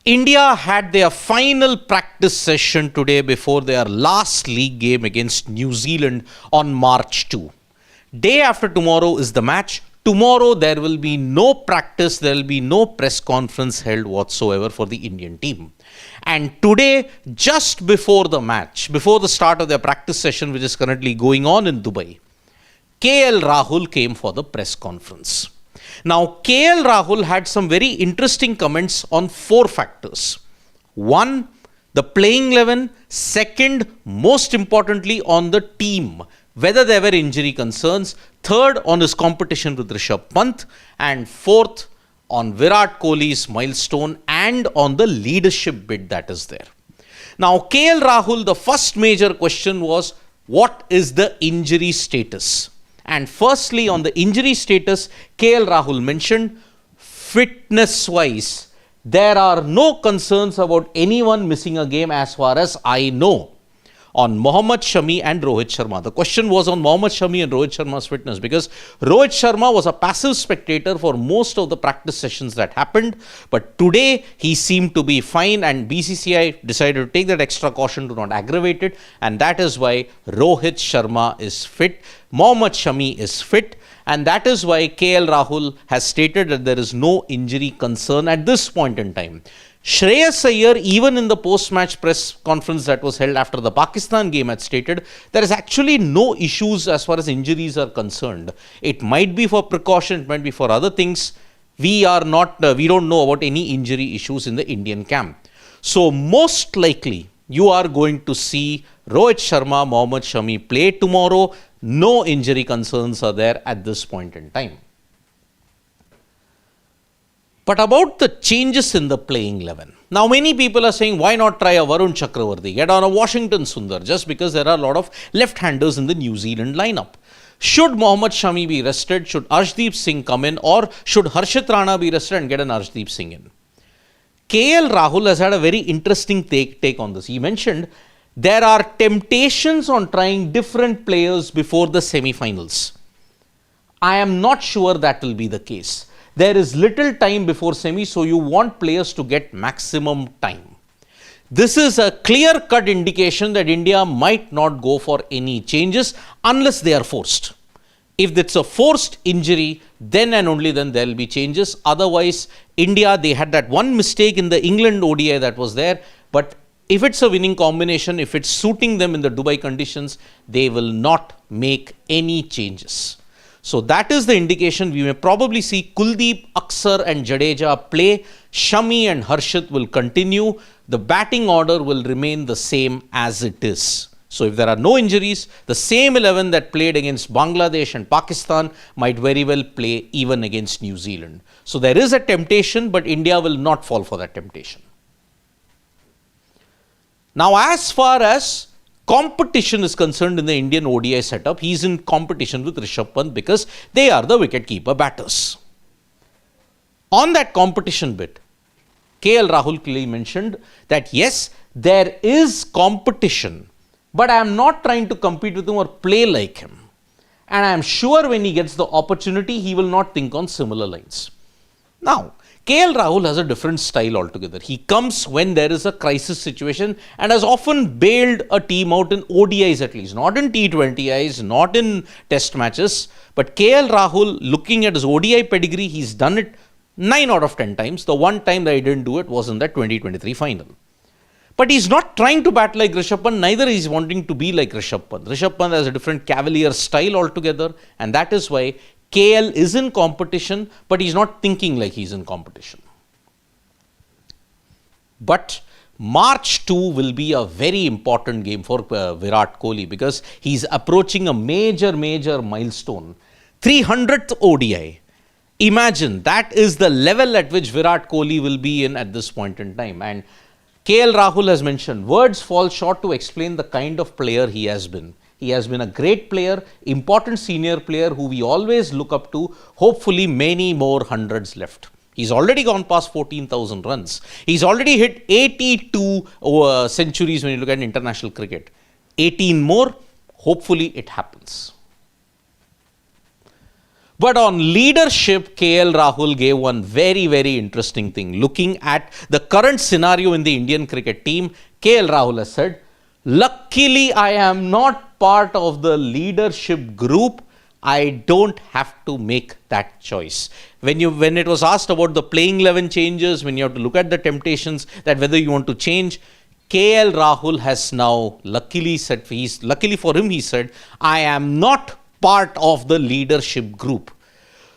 India had their final practice session today before their last league game against New Zealand on March 2. Day after tomorrow is the match. Tomorrow there will be no practice, there will be no press conference held whatsoever for the Indian team. And today, just before the match, before the start of their practice session, which is currently going on in Dubai, Rahul came for the press conference. Now, Rahul had some very interesting comments on 4 factors. 1, the playing 11. Second, most importantly, on the team, whether there were injury concerns. Third, on his competition with Rishabh Pant. And fourth, on Virat Kohli's milestone and on the leadership bid that is there. Now, Rahul, the first major question was, what is the injury status? And firstly, on the injury status, Rahul mentioned, fitness-wise, there are no concerns about anyone missing a game as far as I know. On Mohammed, Shami and Rohit Sharma. The question was on Mohammed, Shami and Rohit Sharma's fitness, because Rohit Sharma was a passive spectator for most of the practice sessions that happened. But today, he seemed to be fine, and BCCI decided to take that extra caution to not aggravate it. And that is why Rohit Sharma is fit, Mohammed Shami is fit. And that is why Rahul has stated that there is no injury concern at this point in time. Shreyas Iyer, even in the post-match press conference that was held after the Pakistan game, had stated there is actually no issues as far as injuries are concerned. It might be for precaution, it might be for other things. We don't know about any injury issues in the Indian camp. So most likely, you are going to see Rohit Sharma, Mohammed Shami play tomorrow. No injury concerns are there at this point in time. But about the changes in the playing 11. Now, many people are saying, why not try a Varun Chakravarti, get on a Washington Sundar, just because there are a lot of left-handers in the New Zealand lineup. Should Mohammed Shami be rested? Should Arshdeep Singh come in? Or should Harshit Rana be rested and get an Arshdeep Singh in? Rahul has had a very interesting take on this. He mentioned there are temptations on trying different players before the semi-finals. I am not sure that will be the case. There is little time before semi, so you want players to get maximum time. This is a clear-cut indication that India might not go for any changes unless they are forced. If it's a forced injury, then and only then there will be changes. Otherwise, India, they had that one mistake in the England ODI that was there. But if it's a winning combination, if it's suiting them in the Dubai conditions, they will not make any changes. So that is the indication. We may probably see Kuldeep, Aksar and Jadeja play. Shami and Harshit will continue. The batting order will remain the same as it is. So if there are no injuries, the same 11 that played against Bangladesh and Pakistan might very well play even against New Zealand. So there is a temptation, but India will not fall for that temptation. Now, as far as competition is concerned in the Indian ODI setup, he is in competition with Rishabh Pant because they are the wicketkeeper batters. On that competition bit, Rahul clearly mentioned that yes, there is competition, but I am not trying to compete with him or play like him. And I am sure when he gets the opportunity, he will not think on similar lines. Now, Rahul has a different style altogether. He comes when there is a crisis situation and has often bailed a team out in ODIs at least, not in T20Is, not in test matches. But Rahul, looking at his ODI pedigree, he's done it 9 out of 10 times. The one time that he didn't do it was in that 2023 final. But he's not trying to bat like Rishabh Pant, neither is wanting to be like Rishabh Pant. Rishabh Pant has a different cavalier style altogether, and that is why KL is in competition, but he's not thinking like he's in competition. But March 2 will be a very important game for Virat Kohli because he's approaching a major milestone. 300th ODI. Imagine, that is the level at which Virat Kohli will be in at this point in time. And Rahul has mentioned, words fall short to explain the kind of player he has been. He has been a great player, important senior player who we always look up to, hopefully many more hundreds left. He's already gone past 14,000 runs. He's already hit 82 centuries when you look at international cricket. 18 more, hopefully it happens. But on leadership, KL Rahul gave one very, very interesting thing. Looking at the current scenario in the Indian cricket team, KL Rahul has said, luckily I am not part of the leadership group. I don't have to make that choice. When it was asked about the playing 11 changes, when you have to look at the temptations that whether you want to change, KL Rahul has now luckily for him, he said, I am not part of the leadership group.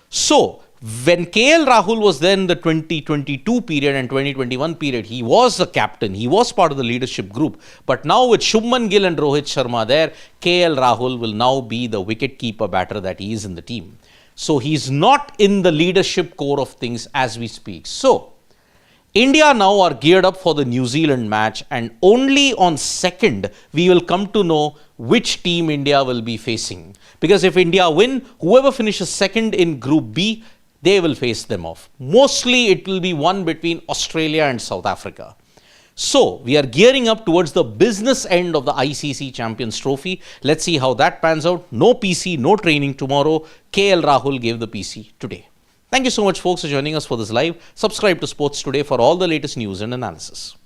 So, when KL Rahul was then the 2022 period and 2021 period, he was the captain, he was part of the leadership group. But now with Shubman Gill and Rohit Sharma there, KL Rahul will now be the wicketkeeper batter that he is in the team. So, he's not in the leadership core of things as we speak. So, India now are geared up for the New Zealand match, and only on 2nd we will come to know which team India will be facing. Because if India win, whoever finishes 2nd in Group B, they will face them off. Mostly it will be one between Australia and South Africa. So, we are gearing up towards the business end of the ICC Champions Trophy. Let's see how that pans out. No PC, no training tomorrow. KL Rahul gave the PC today. Thank you so much, folks, for joining us for this live. Subscribe to Sports Today for all the latest news and analysis.